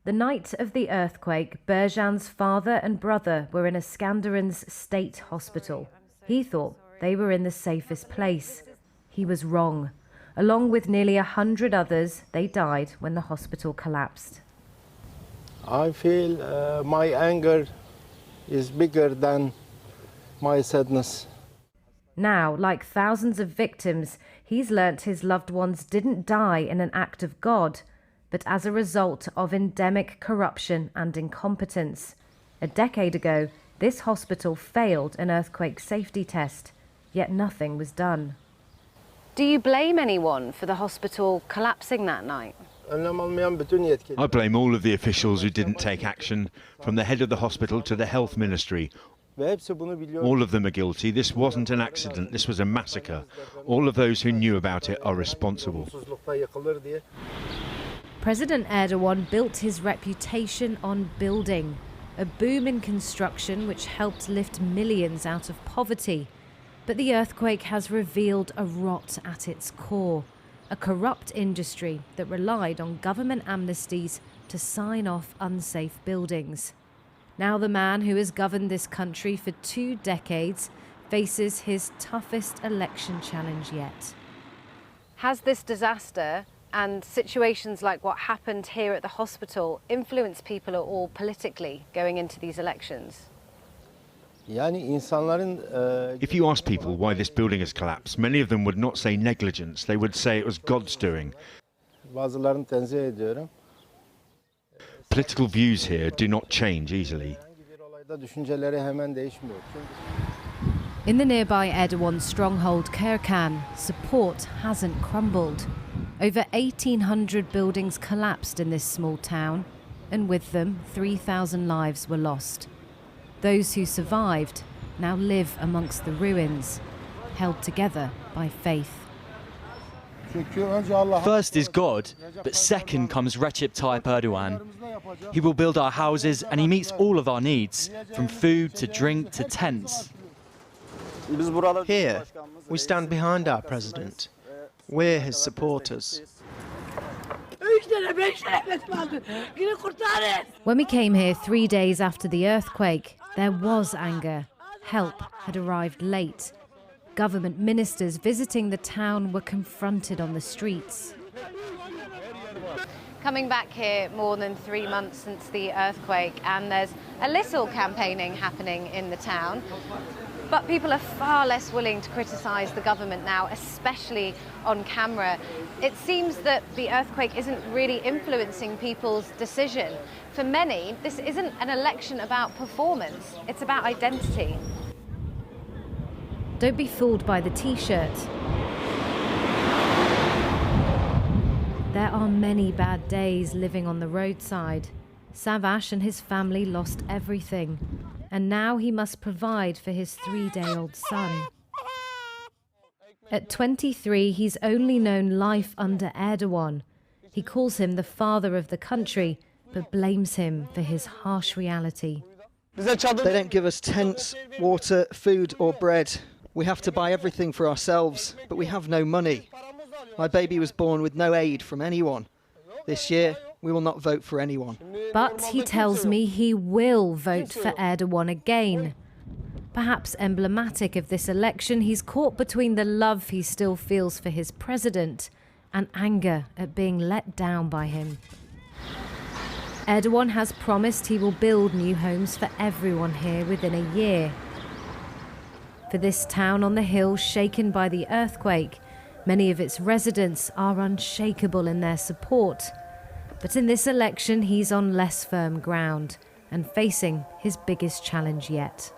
The night of the earthquake, Berjan's father and brother were in Iskenderun's state hospital. He thought they were in the safest place. He was wrong. Along with nearly 100 others, they died when the hospital collapsed. I feel my anger is bigger than my sadness. Now, like thousands of victims, he's learnt his loved ones didn't die in an act of God, but as a result of endemic corruption and incompetence. A decade ago, this hospital failed an earthquake safety test, yet nothing was done. Do you blame anyone for the hospital collapsing that night? I blame all of the officials who didn't take action, from the head of the hospital to the health ministry. All of them are guilty. This wasn't an accident, this was a massacre. All of those who knew about it are responsible. President Erdogan built his reputation on building, a boom in construction which helped lift millions out of poverty. But the earthquake has revealed a rot at its core, a corrupt industry that relied on government amnesties to sign off unsafe buildings. Now the man who has governed this country for 2 decades faces his toughest election challenge yet. Has this disaster and situations like what happened here at the hospital influenced people at all politically going into these elections? If you ask people why this building has collapsed, many of them would not say negligence, they would say it was God's doing. Political views here do not change easily. In the nearby Erdogan stronghold Kırıkkale, support hasn't crumbled. Over 1,800 buildings collapsed in this small town, and with them 3,000 lives were lost. Those who survived now live amongst the ruins, held together by faith. First is God, but second comes Recep Tayyip Erdogan. He will build our houses and he meets all of our needs, from food to drink to tents. Here, we stand behind our president. We're his supporters. When we came here 3 days after the earthquake, there was anger. Help had arrived late. Government ministers visiting the town were confronted on the streets. Coming back here more than 3 months since the earthquake, and there's a little campaigning happening in the town. But people are far less willing to criticise the government now, especially on camera. It seems that the earthquake isn't really influencing people's decision. For many, this isn't an election about performance, it's about identity. Don't be fooled by the T-shirt. There are many bad days living on the roadside. Savaş and his family lost everything, and now he must provide for his 3-day-old son. At 23, he's only known life under Erdogan. He calls him the father of the country, but blames him for his harsh reality. They don't give us tents, water, food or bread. We have to buy everything for ourselves, but we have no money. My baby was born with no aid from anyone. This year, we will not vote for anyone. But he tells me he will vote for Erdogan again. Perhaps emblematic of this election, he's caught between the love he still feels for his president and anger at being let down by him. Erdogan has promised he will build new homes for everyone here within a year. For this town on the hill shaken by the earthquake, many of its residents are unshakable in their support. But in this election, he's on less firm ground and facing his biggest challenge yet.